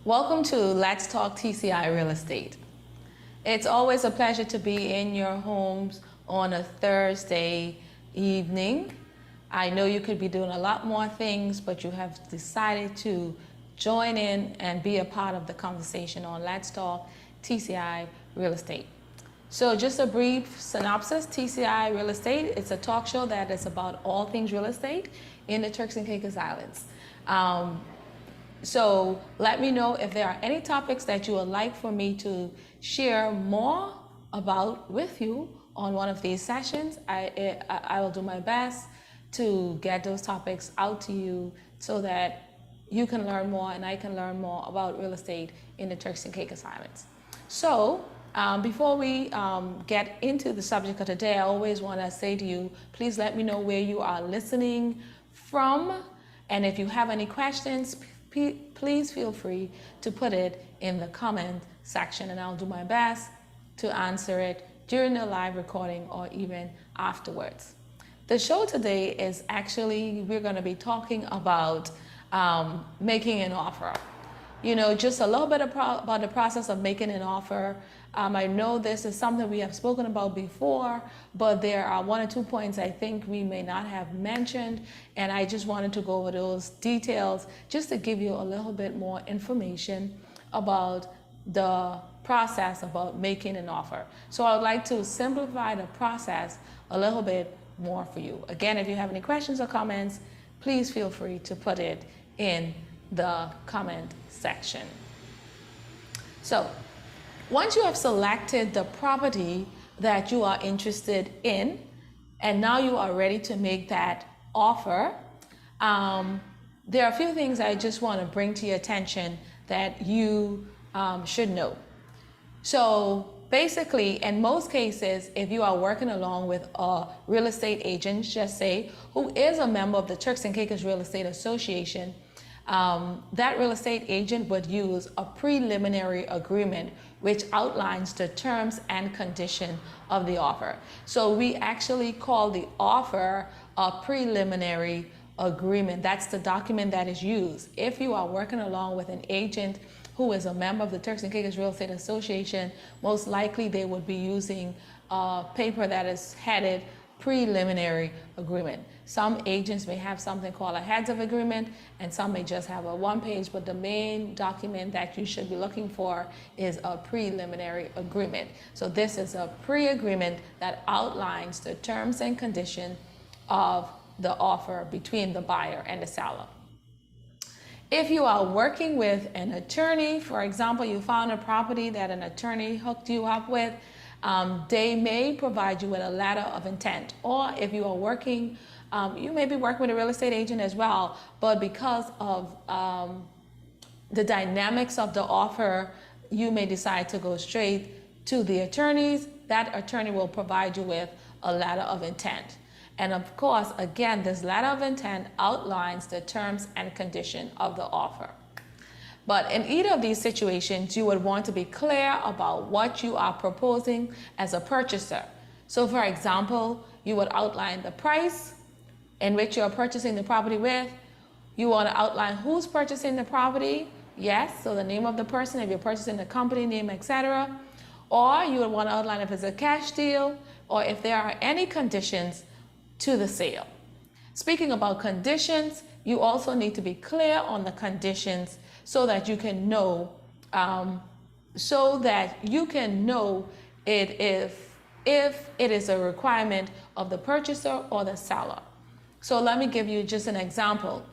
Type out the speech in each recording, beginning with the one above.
Welcome to Let's Talk TCI Real Estate. It's always a pleasure to be in your homes on a Thursday evening. I know you could be doing a lot more things, but you have decided to join in and be a part of the conversation on Let's Talk TCI Real Estate. So just a brief synopsis, TCI Real Estate, it's a talk show that is about all things real estate in the Turks and Caicos Islands. So let me know if there are any topics that you would like for me to share more about with you on one of these sessions. I will do my best to get those topics out to you so that you can learn more and I can learn more about real estate in the Turks and Caicos Islands. So before we get into the subject of today, I always want to say to you, please let me know where you are listening from. And if you have any questions, please feel free to put it in the comment section and I'll do my best to answer it during the live recording or even afterwards. The show today is actually, we're going to be talking about making an offer. You know, just a little bit about the process of making an offer. I know this is something we have spoken about before, but there are one or two points I think we may not have mentioned, and I just wanted to go over those details just to give you a little bit more information about the process about making an offer. So I would like to simplify the process a little bit more for you. Again, if you have any questions or comments, please feel free to put it in the comment section. So once you have selected the property that you are interested in, and now you are ready to make that offer, there are a few things I just want to bring to your attention that you should know. So basically, in most cases, if you are working along with a real estate agent, just say, who is a member of the Turks and Caicos Real Estate Association, that real estate agent would use a preliminary agreement which outlines the terms and condition of the offer. So we actually call the offer a preliminary agreement. That's the document that is used. If you are working along with an agent who is a member of the Turks and Caicos Real Estate Association, most likely they would be using a paper that is headed preliminary agreement. Some agents may have something called a heads of agreement, and some may just have a one page, but the main document that you should be looking for is a preliminary agreement. So this is a pre-agreement that outlines the terms and conditions of the offer between the buyer and the seller. If you are working with an attorney, for example, you found a property that an attorney hooked you up with, they may provide you with a letter of intent. Or if you are working, you may be working with a real estate agent as well, but because of the dynamics of the offer, you may decide to go straight to the attorneys. That attorney will provide you with a letter of intent. And of course, again, this letter of intent outlines the terms and condition of the offer. But in either of these situations, you would want to be clear about what you are proposing as a purchaser. So for example, you would outline the price in which you're purchasing the property with. You want to outline who's purchasing the property. Yes, so the name of the person, if you're purchasing the company name, etc. Or you would want to outline if it's a cash deal or if there are any conditions to the sale. Speaking about conditions, you also need to be clear on the conditions so that you can know, if it is a requirement of the purchaser or the seller. So let me give you just an example.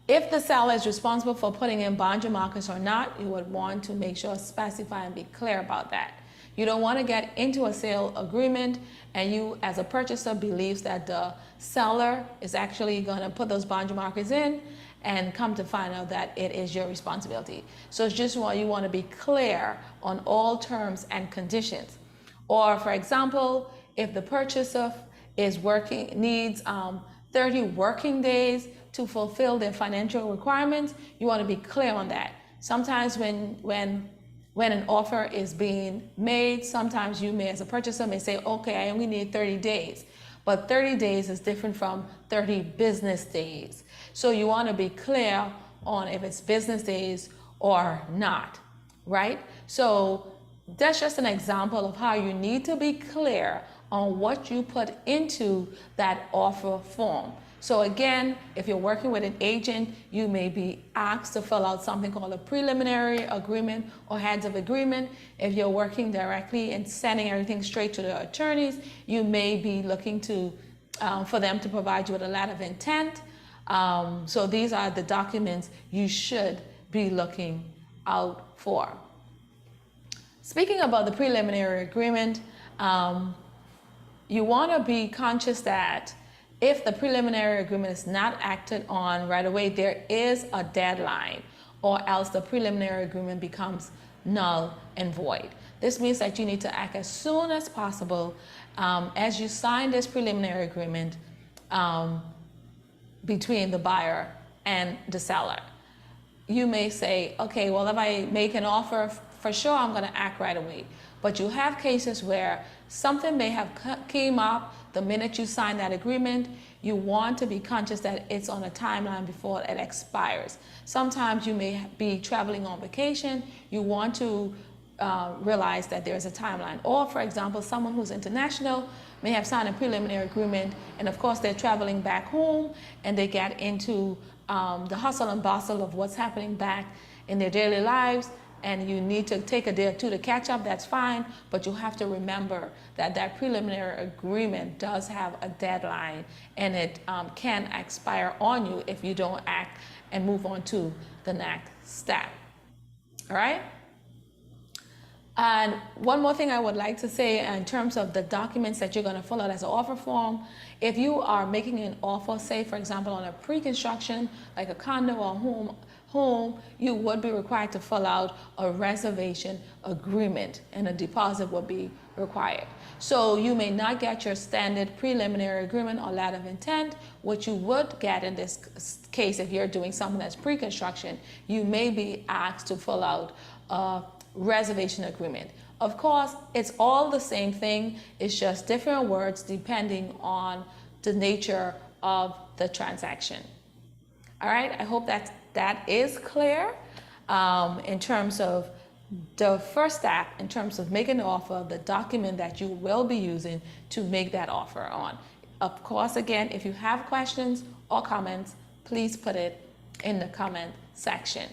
If the seller is responsible for putting in boundary markers or not, you would want to make sure, specify and be clear about that. You don't want to get into a sale agreement and you as a purchaser believes that the seller is actually going to put those boundary markers in and come to find out that it is your responsibility. So it's just why you want to be clear on all terms and conditions. Or for example, if the purchaser needs 30 working days to fulfill their financial requirements, you want to be clear on that. Sometimes when an offer is being made, sometimes you may, as a purchaser, may say, okay, I only need 30 days. But 30 days is different from 30 business days. So you want to be clear on if it's business days or not, right? So that's just an example of how you need to be clear on what you put into that offer form. So again, if you're working with an agent, you may be asked to fill out something called a preliminary agreement or heads of agreement. If you're working directly and sending everything straight to the attorneys, you may be looking to for them to provide you with a letter of intent. So these are the documents you should be looking out for. Speaking about the preliminary agreement, you want to be conscious that if the preliminary agreement is not acted on right away, there is a deadline, or else the preliminary agreement becomes null and void. This means that you need to act as soon as possible as you sign this preliminary agreement between the buyer and the seller. You may say, okay, well, if I make an offer, for sure I'm going to act right away. But you have cases where something may have came up the minute you sign that agreement. You want to be conscious that it's on a timeline before it expires. Sometimes you may be traveling on vacation. You want to realize that there's a timeline. Or, for example, someone who's international may have signed a preliminary agreement, and of course they're traveling back home, and they get into the hustle and bustle of what's happening back in their daily lives, and you need to take a day or two to catch up. That's fine, but you have to remember that that preliminary agreement does have a deadline, and it can expire on you if you don't act and move on to the next step. All right? And one more thing I would like to say in terms of the documents that you're going to fill out as an offer form. If you are making an offer, say for example on a pre-construction, like a condo or home, you would be required to fill out a reservation agreement, and a deposit would be required. So you may not get your standard preliminary agreement or letter of intent. What you would get in this case, if you're doing something that's pre-construction, you may be asked to fill out a reservation agreement. Of course, it's all the same thing. It's just different words depending on the nature of the transaction. All right, I hope that is clear in terms of the first step, in terms of making the offer, the document that you will be using to make that offer on. Of course, again, if you have questions or comments, please put it in the comment section.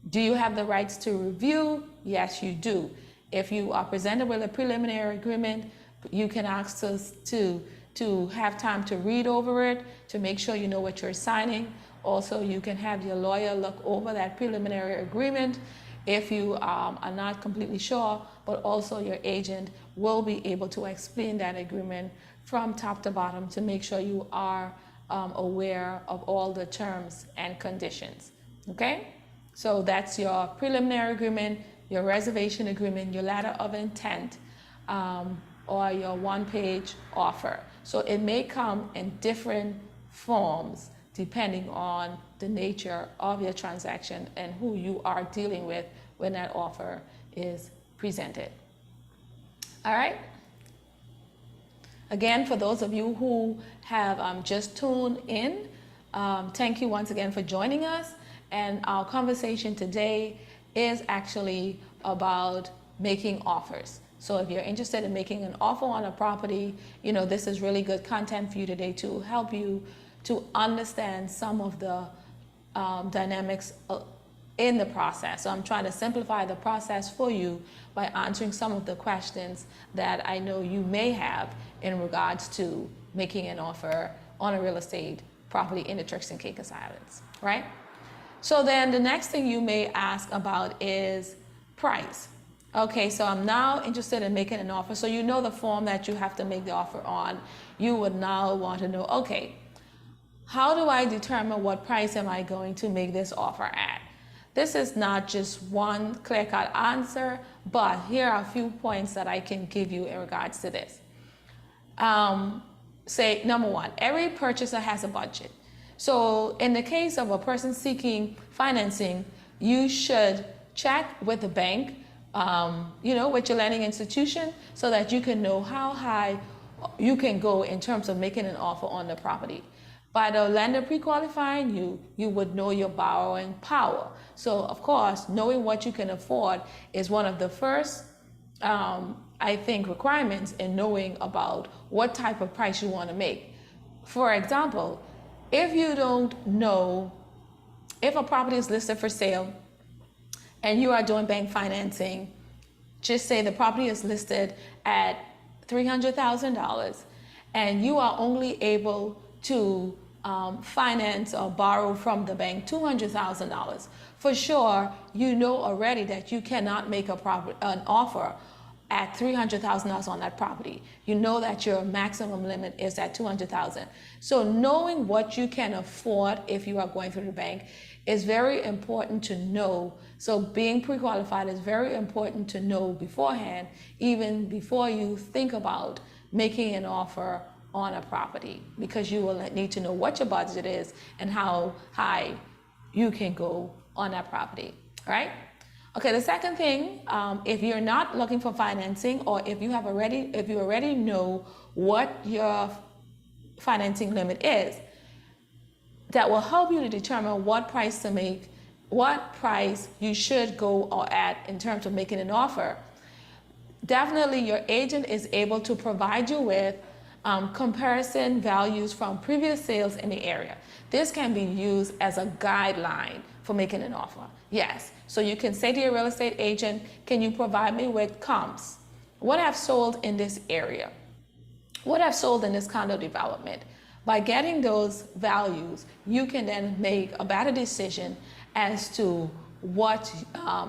Do you have the rights to review? Yes, you do. If you are presented with a preliminary agreement, you can ask us to have time to read over it, to make sure you know what you're signing. Also, you can have your lawyer look over that preliminary agreement if you are not completely sure, but also your agent will be able to explain that agreement from top to bottom to make sure you are aware of all the terms and conditions. Okay? So that's your preliminary agreement, your reservation agreement, your letter of intent, or your one-page offer. So it may come in different forms depending on the nature of your transaction and who you are dealing with when that offer is presented. All right? Again, for those of you who have just tuned in, thank you once again for joining us. And our conversation today is actually about making offers. So if you're interested in making an offer on a property, this is really good content for you today to help you to understand some of the dynamics in the process. So I'm trying to simplify the process for you by answering some of the questions that I know you may have in regards to making an offer on a real estate property in the Turks and Caicos Islands, right? So then the next thing you may ask about is price. Okay, so I'm now interested in making an offer. So you know the form that you have to make the offer on. You would now want to know, okay, how do I determine what price am I going to make this offer at? This is not just one clear-cut answer, but here are a few points that I can give you in regards to this. Say, number one, every purchaser has a budget. So in the case of a person seeking financing, you should check with the bank, with your lending institution, so that you can know how high you can go in terms of making an offer on the property. By the lender pre-qualifying you, you would know your borrowing power. So of course, knowing what you can afford is one of the first, I think, requirements in knowing about what type of price you want to make. For example, if you don't know, if a property is listed for sale and you are doing bank financing, just say the property is listed at $300,000 and you are only able to finance or borrow from the bank $200,000. For sure, you know already that you cannot make an offer at $300,000 on that property. You know that your maximum limit is at $200,000. So knowing what you can afford if you are going through the bank is very important to know. So being pre-qualified is very important to know beforehand, even before you think about making an offer on a property, because you will need to know what your budget is and how high you can go on that property, right? Okay, the second thing, if you're not looking for financing, or if you already know what your financing limit is, that will help you to determine what price you should go or at in terms of making an offer. Definitely your agent is able to provide you with comparison values from previous sales in the area. This can be used as a guideline for making an offer. Yes, so you can say to your real estate agent, can you provide me with comps? What I've sold in this area? What I've sold in this condo development? By getting those values, you can then make a better decision as to what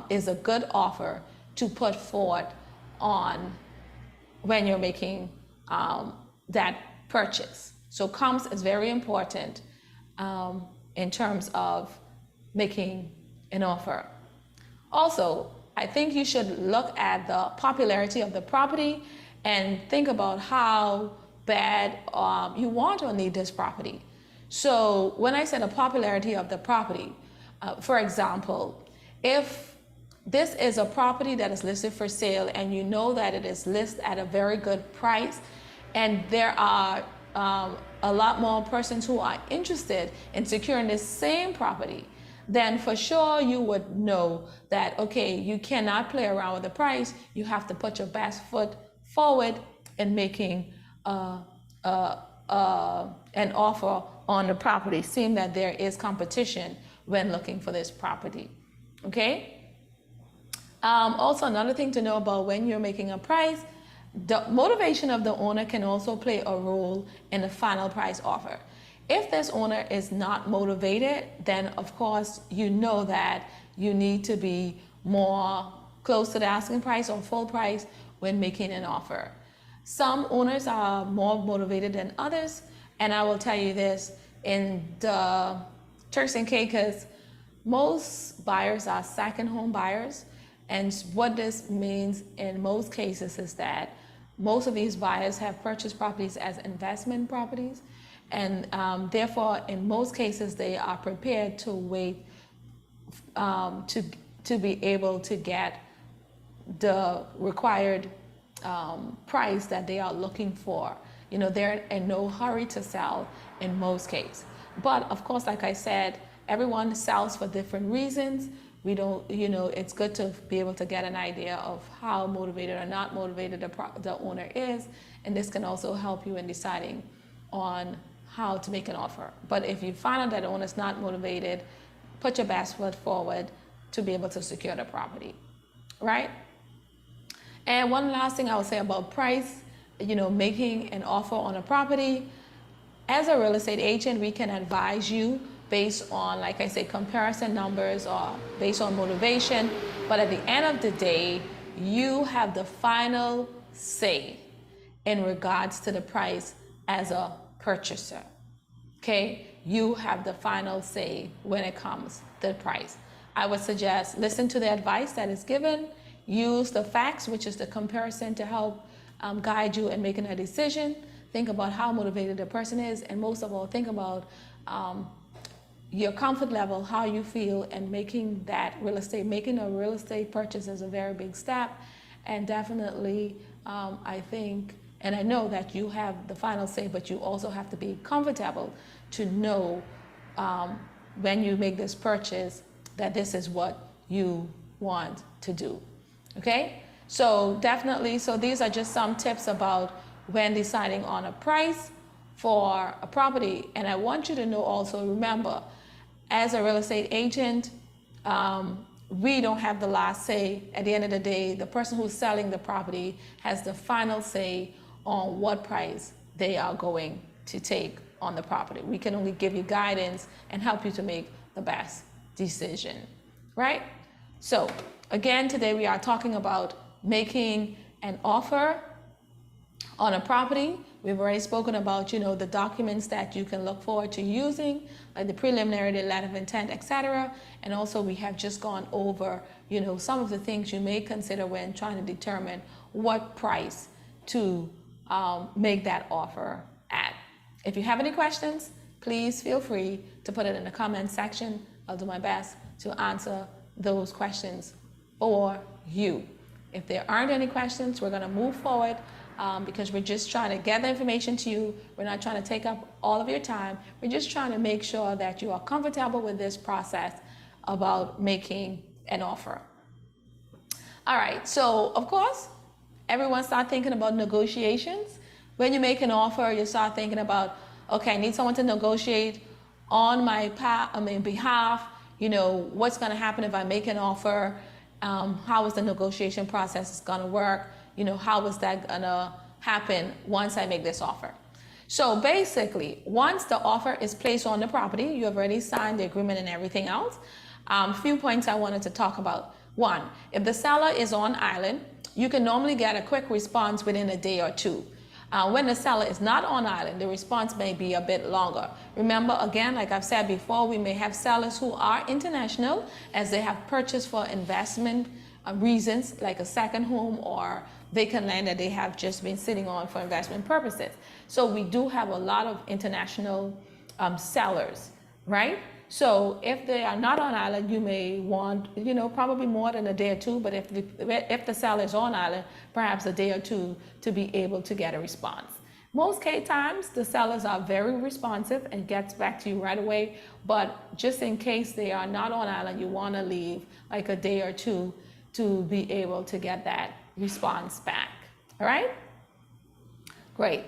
is a good offer to put forward on when you're making that purchase. So comps is very important in terms of making an offer. Also, I think you should look at the popularity of the property and think about how bad you want or need this property. So when I said the popularity of the property, for example, if this is a property that is listed for sale and you know that it is listed at a very good price, and there are a lot more persons who are interested in securing this same property, then for sure you would know that, okay, you cannot play around with the price. You have to put your best foot forward in making an offer on the property, seeing that there is competition when looking for this property, okay? Also, another thing to know about when you're making a price, the motivation of the owner can also play a role in the final price offer. If this owner is not motivated, then of course you know that you need to be more close to the asking price or full price when making an offer. Some owners are more motivated than others, and I will tell you this, in the Turks and Caicos, most buyers are second home buyers, and what this means in most cases is that most of these buyers have purchased properties as investment properties, and therefore in most cases they are prepared to wait to be able to get the required price that they are looking for. You know, they're in no hurry to sell in most cases. But of course, like I said, everyone sells for different reasons. We don't, you know, it's good to be able to get an idea of how motivated or not motivated the owner is, and this can also help you in deciding on how to make an offer. But if you find out that the owner is not motivated, put your best foot forward to be able to secure the property, right? And one last thing I would say about price, you know, making an offer on a property. As a real estate agent, we can advise you based on, like I say, comparison numbers or based on motivation. But at the end of the day, you have the final say in regards to the price as a purchaser. Okay? You have the final say when it comes to the price. I would suggest listen to the advice that is given, use the facts, which is the comparison, to help guide you in making a decision. Think about how motivated the person is, and most of all, think about your comfort level, how you feel, and making a real estate purchase is a very big step. And definitely, I think, and I know that you have the final say, but you also have to be comfortable to know when you make this purchase that this is what you want to do. Okay, so definitely, so these are just some tips about when deciding on a price for a property. And I want you to know also, remember, as a real estate agent, we don't have the last say. At the end of the day, the person who's selling the property has the final say on what price they are going to take on the property. We can only give you guidance and help you to make the best decision, right? So again, today we are talking about making an offer on a property. We've already spoken about, the documents that you can look forward to using, like the preliminary, the letter of intent, etc. And also we have just gone over, some of the things you may consider when trying to determine what price to make that offer at. If you have any questions, please feel free to put it in the comment section. I'll do my best to answer those questions for you. If there aren't any questions, we're going to move forward because we're just trying to get the information to you. We're not trying to take up all of your time. We're just trying to make sure that you are comfortable with this process about making an offer. All right, so of course, everyone start thinking about negotiations. When you make an offer, you start thinking about, okay, I need someone to negotiate on my behalf. What's going to happen if I make an offer? How is the negotiation process going to work? How is that going to happen once I make this offer? So basically, once the offer is placed on the property, you have already signed the agreement and everything else. Few points I wanted to talk about. One, if the seller is on island, you can normally get a quick response within a day or two. When the seller is not on island, the response may be a bit longer. Remember, again, like I've said before, we may have sellers who are international as they have purchased for investment reasons, like a second home or vacant land that they have just been sitting on for investment purposes. So we do have a lot of international sellers, right? So if they are not on island, you may want, probably more than a day or two, but if the seller is on island, perhaps a day or two to be able to get a response. Most times, the sellers are very responsive and gets back to you right away, but just in case they are not on island, you want to leave like a day or two to be able to get that response back, all right? Great.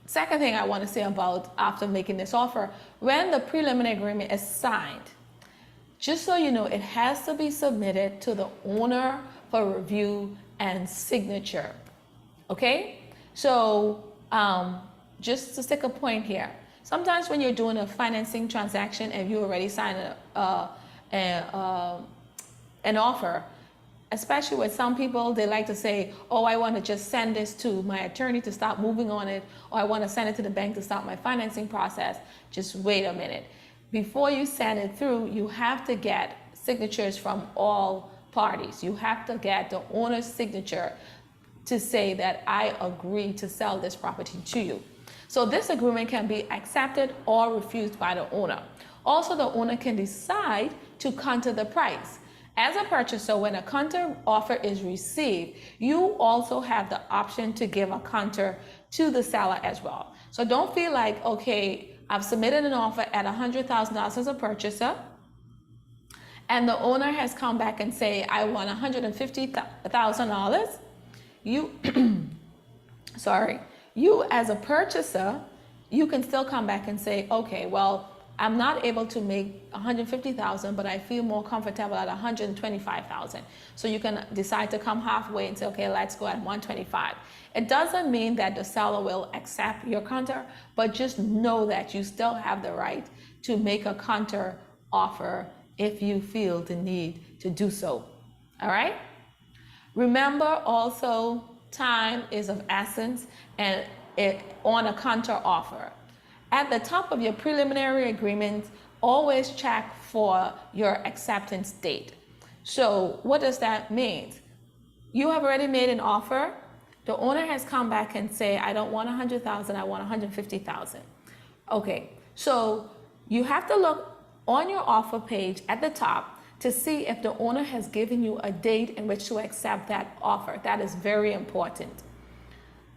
Second thing I want to say about after making this offer, when the preliminary agreement is signed, just so you know, it has to be submitted to the owner for review and signature, okay? So just to stick a point here, sometimes when you're doing a financing transaction and you already signed an offer, especially with some people, they like to say, oh, I want to just send this to my attorney to start moving on it, or I want to send it to the bank to start my financing process. Just wait a minute. Before you send it through, you have to get signatures from all parties. You have to get the owner's signature to say that I agree to sell this property to you. So this agreement can be accepted or refused by the owner. Also, the owner can decide to counter the price. As a purchaser, when a counter offer is received, you also have the option to give a counter to the seller as well. So don't feel like, okay, I've submitted an offer at $100,000 as a purchaser, and the owner has come back and say, I want $150,000. You as a purchaser, you can still come back and say, okay, well, I'm not able to make $150,000, but I feel more comfortable at $125,000. So you can decide to come halfway and say, okay, let's go at $125,000. It doesn't mean that the seller will accept your counter, but just know that you still have the right to make a counter offer if you feel the need to do so. All right? Remember also, time is of essence and on a counter offer. At the top of your preliminary agreement, always check for your acceptance date. So what does that mean? You have already made an offer. The owner has come back and say, I don't want $100,000, I want $150,000. Okay, so you have to look on your offer page at the top to see if the owner has given you a date in which to accept that offer. That is very important.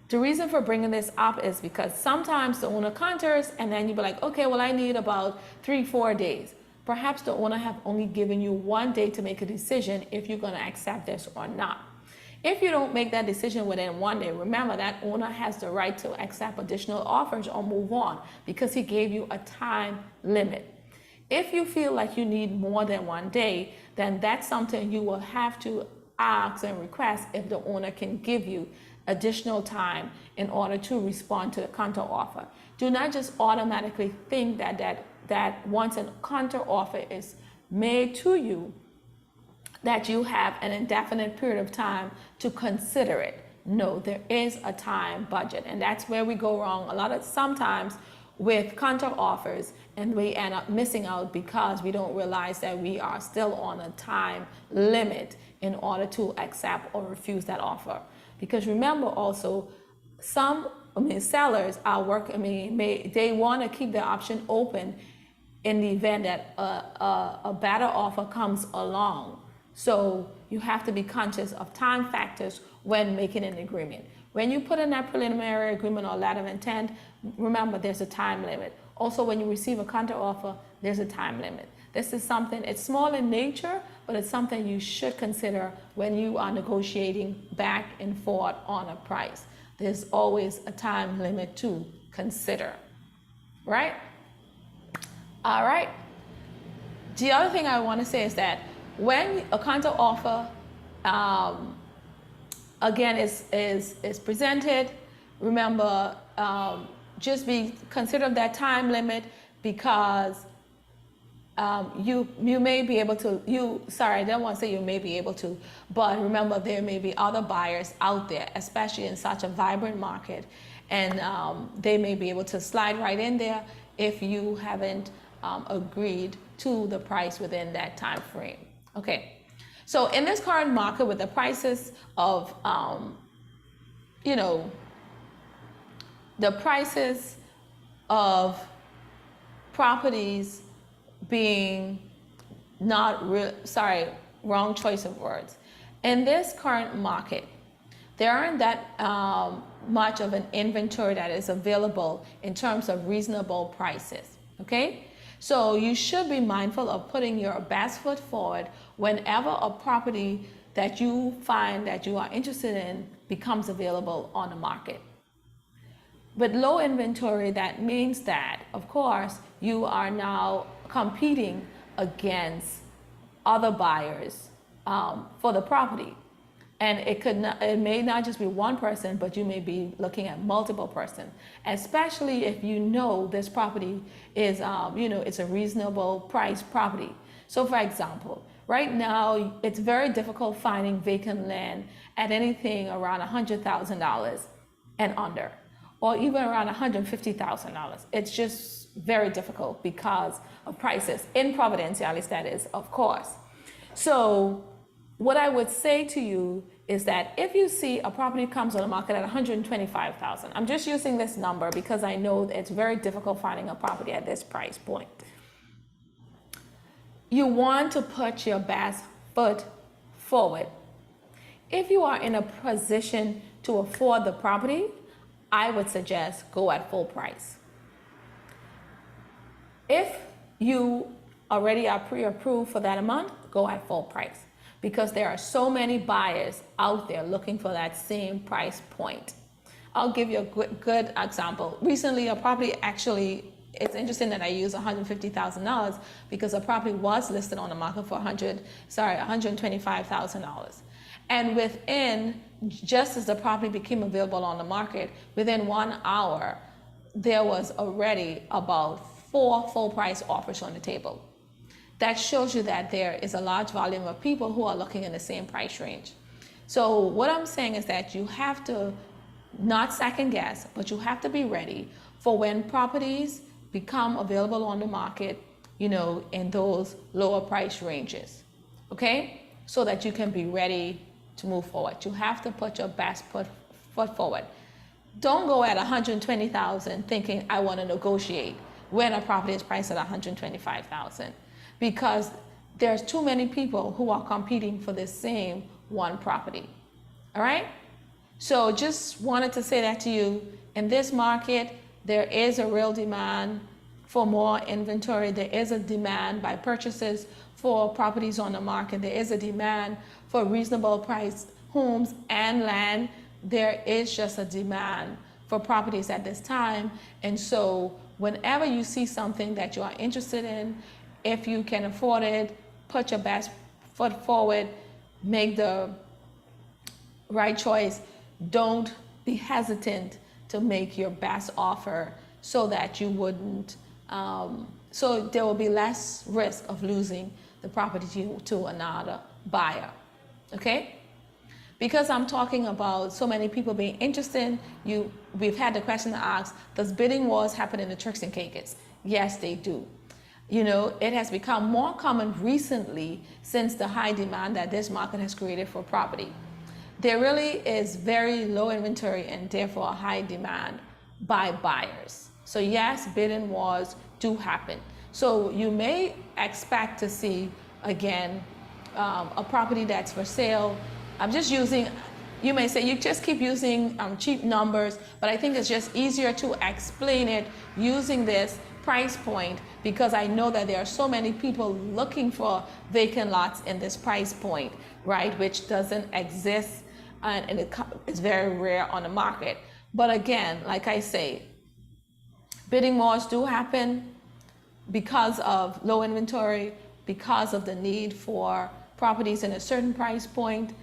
The reason for bringing this up is because sometimes the owner counters and then you be like, okay, well, I need about 3-4 days. Perhaps the owner have only given you 1 day to make a decision if you're going to accept this or not. If you don't make that decision within 1 day, remember that owner has the right to accept additional offers or move on because he gave you a time limit. If you feel like you need more than 1 day, then that's something you will have to ask and request if the owner can give you additional time in order to respond to the counter offer. Do not just automatically think that once a counter offer is made to you, that you have an indefinite period of time to consider it. No, there is a time budget, and that's where we go wrong sometimes with counter offers, and we end up missing out because we don't realize that we are still on a time limit in order to accept or refuse that offer. Because remember also, sellers they want to keep their option open in the event that a better offer comes along. So you have to be conscious of time factors when making an agreement. When you put in that preliminary agreement or letter of intent, remember there's a time limit. Also, when you receive a counter offer, there's a time limit. This is something, it's small in nature, but it's something you should consider when you are negotiating back and forth on a price. There's always a time limit to consider, right? All right. The other thing I want to say is that when a counter offer, again, is presented, remember, just consider that time limit because you may be able to, I don't want to say you may be able to, but remember there may be other buyers out there, especially in such a vibrant market, and they may be able to slide right in there if you haven't agreed to the price within that time frame. Okay, so in this current market with the prices of, the prices of properties being wrong choice of words. In this current market, there aren't that much of an inventory that is available in terms of reasonable prices, okay? So you should be mindful of putting your best foot forward whenever a property that you find that you are interested in becomes available on the market. With low inventory, that means that, of course, you are now competing against other buyers for the property. And it may not just be one person, but you may be looking at multiple persons, especially if you know this property is, it's a reasonable price property. So for example, right now, it's very difficult finding vacant land at anything around $100,000 and under, or even around $150,000. It's just very difficult because of prices, in Providence, at least that is, of course. So what I would say to you is that if you see a property comes on the market at $125,000, I'm just using this number because I know that it's very difficult finding a property at this price point. You want to put your best foot forward. If you are in a position to afford the property, I would suggest go at full price. If you already are pre-approved for that amount, go at full price, because there are so many buyers out there looking for that same price point. I'll give you a good example. Recently, a property it's interesting that I use $150,000 because a property was listed on the market for $125,000. And just as the property became available on the market, within 1 hour, there was already about 4 full price offers on the table. That shows you that there is a large volume of people who are looking in the same price range. So what I'm saying is that you have to not second guess, but you have to be ready for when properties become available on the market, in those lower price ranges, okay? So that you can be ready to move forward. You have to put your best foot forward. Don't go at $120,000 thinking I want to negotiate when a property is priced at $125,000, because there's too many people who are competing for the same one property. All right? So just wanted to say that to you. In this market, there is a real demand for more inventory. There is a demand by purchasers for properties on the market. There is a demand for reasonable price homes and land. There is just a demand for properties at this time. And so whenever you see something that you are interested in, if you can afford it, put your best foot forward, make the right choice. Don't be hesitant to make your best offer so that you wouldn't, so there will be less risk of losing the property to another buyer, okay? Because I'm talking about so many people being interested, we've had the question asked, does bidding wars happen in the Turks and Caicos? Yes, they do. You know, it has become more common recently since the high demand that this market has created for property. There really is very low inventory and therefore a high demand by buyers. So yes, bidding wars do happen. So you may expect to see, again, a property that's for sale. I'm just using, you may say, you just keep using cheap numbers, but I think it's just easier to explain it using this price point because I know that there are so many people looking for vacant lots in this price point, right, which doesn't exist and it's very rare on the market. But again, like I say, bidding wars do happen because of low inventory, because of the need for properties in a certain price point,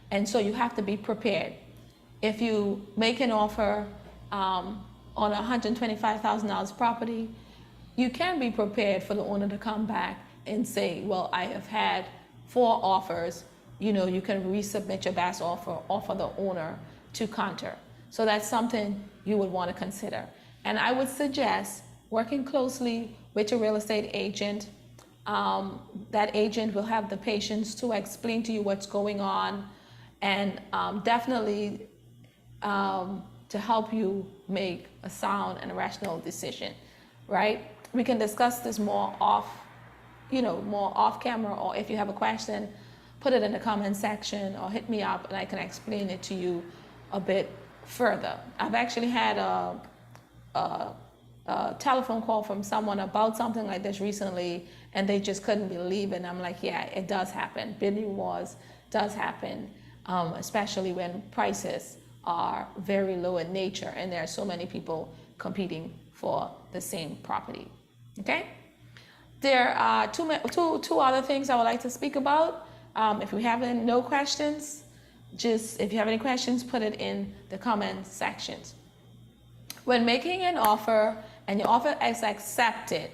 and so you have to be prepared. If you make an offer on a $125,000 property, you can be prepared for the owner to come back and say, well, I have had 4 offers. You know, you can resubmit your best offer the owner to counter. So that's something you would want to consider. And I would suggest working closely with your real estate agent. That agent will have the patience to explain to you what's going on and definitely to help you make a sound and rational decision, right? We can discuss this more off camera, or if you have a question, put it in the comment section or hit me up and I can explain it to you a bit further. I've actually had a telephone call from someone about something like this recently and they just couldn't believe it. And I'm like, yeah, it does happen. Bidding wars does happen, especially when prices are very low in nature and there are so many people competing for the same property, okay? There are two other things I would like to speak about. If we have no questions, if you have any questions, put it in the comment sections. When making an offer and your offer is accepted,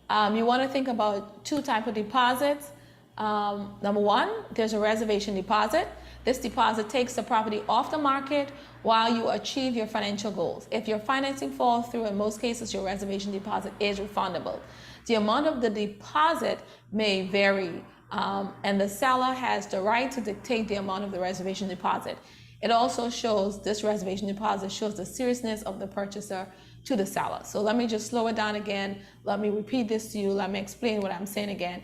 you want to think about 2 types of deposits. Number 1, there's a reservation deposit. This deposit takes the property off the market while you achieve your financial goals. If your financing falls through, in most cases, your reservation deposit is refundable. The amount of the deposit may vary, and the seller has the right to dictate the amount of the reservation deposit. It also shows, this reservation deposit shows the seriousness of the purchaser to the seller. So let me just slow it down again. Let me repeat this to you. Let me explain what I'm saying again.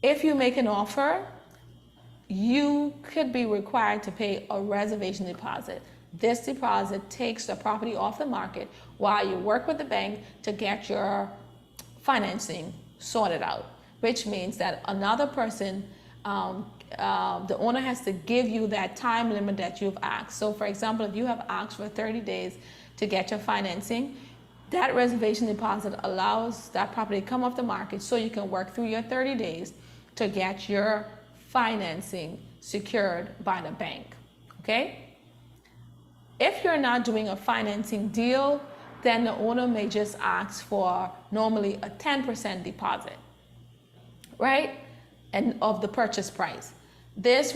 If you make an offer, you could be required to pay a reservation deposit. This deposit takes the property off the market while you work with the bank to get your financing sorted out, which means that another person, the owner has to give you that time limit that you've asked. So for example, if you have asked for 30 days to get your financing, that reservation deposit allows that property to come off the market so you can work through your 30 days to get your financing secured by the bank, okay? If you're not doing a financing deal, then the owner may just ask for normally a 10% deposit, right? And of the purchase price. This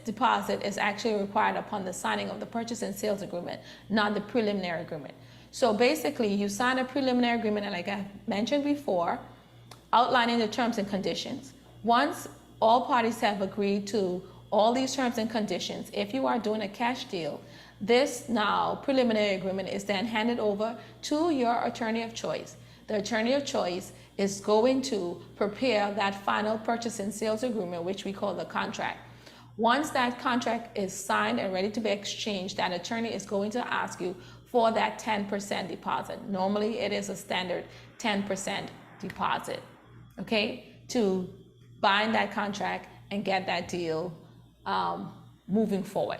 deposit is actually required upon the signing of the purchase and sales agreement, not the preliminary agreement. So basically, you sign a preliminary agreement, and like I mentioned before, outlining the terms and conditions. Once all parties have agreed to all these terms and conditions, if you are doing a cash deal, this now preliminary agreement is then handed over to your attorney of choice. The attorney of choice is going to prepare that final purchase and sales agreement, which we call the contract. Once that contract is signed and ready to be exchanged, that attorney is going to ask you for that 10% deposit. Normally, it is a standard 10% deposit, okay, to bind that contract and get that deal moving forward.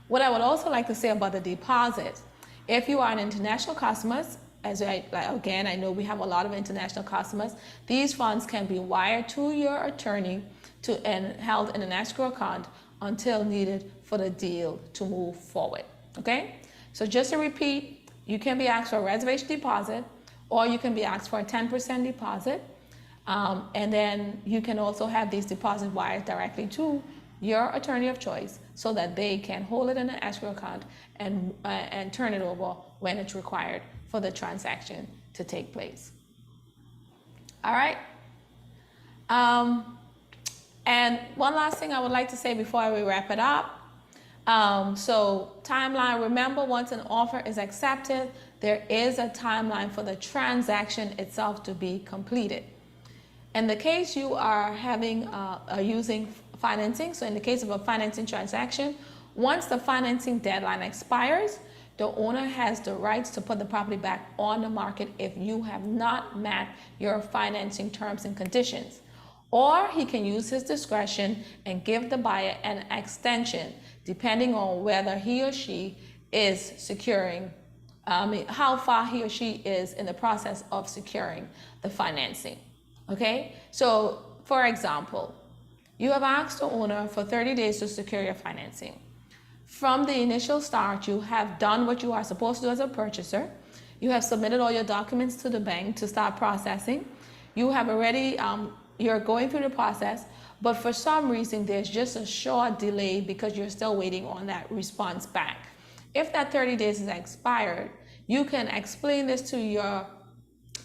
What I would also like to say about the deposit, if you are an international customer, again, I know we have a lot of international customers, these funds can be wired to your attorney and held in an escrow account until needed for the deal to move forward, okay? So just to repeat, you can be asked for a reservation deposit, or you can be asked for a 10% deposit, and then you can also have these deposits wired directly to your attorney of choice so that they can hold it in an escrow account and turn it over when it's required for the transaction to take place. All right. And one last thing I would like to say before we wrap it up. So timeline, remember, once an offer is accepted, there is a timeline for the transaction itself to be completed. In the case you are using financing, so in the case of a financing transaction, once the financing deadline expires, the owner has the rights to put the property back on the market if you have not met your financing terms and conditions. Or he can use his discretion and give the buyer an extension, depending on whether he or she is securing, how far he or she is in the process of securing the financing. Okay, so for example, you have asked the owner for 30 days to secure your financing. From the initial start, you have done what you are supposed to do as a purchaser. You have submitted all your documents to the bank to start processing. You have already, you're going through the process, but for some reason, there's just a short delay because you're still waiting on that response back. If that 30 days is expired, you can explain this to your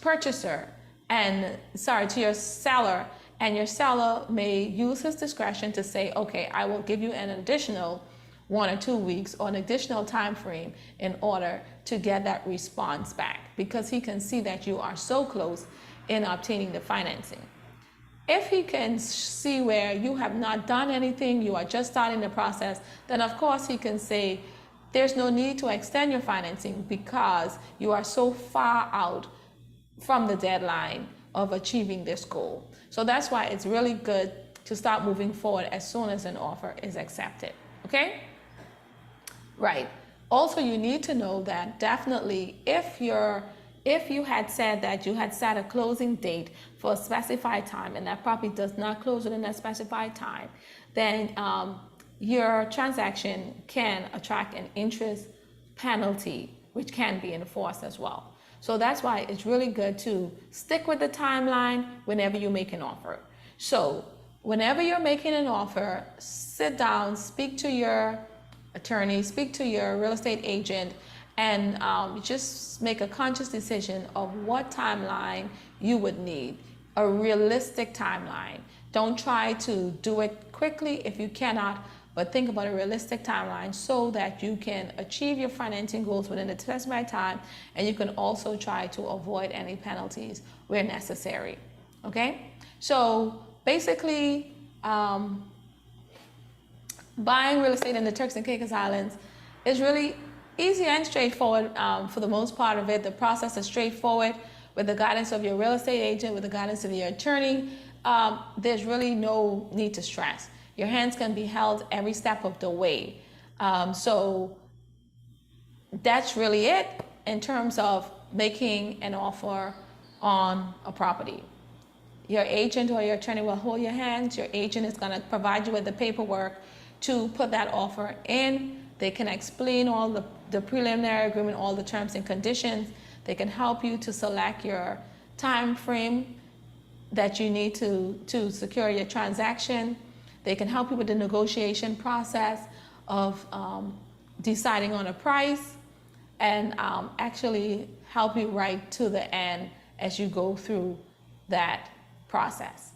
purchaser to your seller, and your seller may use his discretion to say, okay, I will give you an additional 1 or 2 weeks or an additional time frame in order to get that response back, because he can see that you are so close in obtaining the financing. If he can see where you have not done anything, you are just starting the process, then of course he can say there's no need to extend your financing because you are so far out from the deadline of achieving this goal. So that's why it's really good to start moving forward as soon as an offer is accepted, okay? Right. Also, you need to know that definitely if you had said that you had set a closing date for a specified time and that property does not close within that specified time, then your transaction can attract an interest penalty, which can be enforced as well. So that's why it's really good to stick with the timeline whenever you make an offer. So whenever you're making an offer, sit down, speak to your attorney, speak to your real estate agent, and just make a conscious decision of what timeline you would need, a realistic timeline. Don't try to do it quickly if you cannot, but think about a realistic timeline so that you can achieve your financing goals within the specified time, and you can also try to avoid any penalties where necessary, okay? So basically, buying real estate in the Turks and Caicos Islands is really easy and straightforward for the most part of it. The process is straightforward with the guidance of your real estate agent, with the guidance of your attorney. There's really no need to stress. Your hands can be held every step of the way. So that's really it in terms of making an offer on a property. Your agent or your attorney will hold your hands. Your agent is going to provide you with the paperwork to put that offer in. They can explain all the preliminary agreement, all the terms and conditions. They can help you to select your time frame that you need to secure your transaction. They can help you with the negotiation process of deciding on a price, and actually help you right to the end as you go through that process.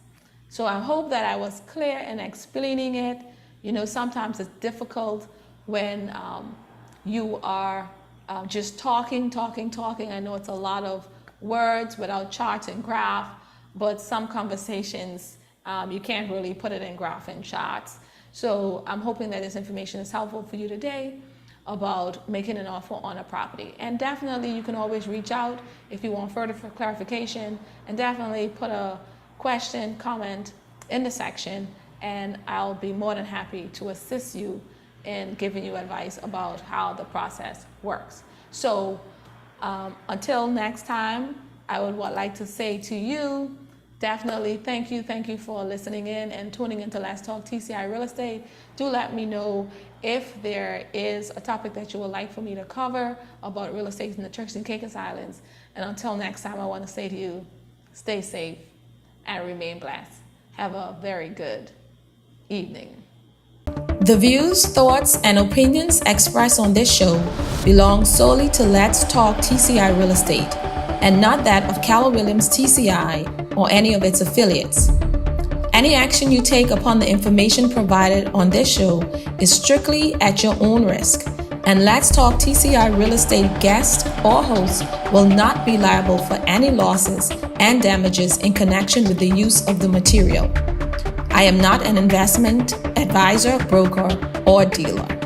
So I hope that I was clear in explaining it. You know, sometimes it's difficult when you are just talking. I know it's a lot of words without charts and graph, but some conversations, you can't really put it in graph and charts. So I'm hoping that this information is helpful for you today about making an offer on a property. And definitely you can always reach out if you want further clarification, and definitely put a question, comment in the section, and I'll be more than happy to assist you in giving you advice about how the process works. So until next time, I would like to say to you, definitely thank you for listening in and tuning into Let's Talk TCI Real Estate. Do let me know if there is a topic that you would like for me to cover about real estate in the Turks and Caicos Islands. And until next time, I want to say to you, stay safe and remain blessed. Have a very good evening. The views, thoughts, and opinions expressed on this show belong solely to Let's Talk TCI Real Estate, and not that of Keller Williams TCI or any of its affiliates. Any action you take upon the information provided on this show is strictly at your own risk, and Let's Talk TCI Real Estate guests or hosts will not be liable for any losses and damages in connection with the use of the material. I am not an investment advisor, broker, or dealer.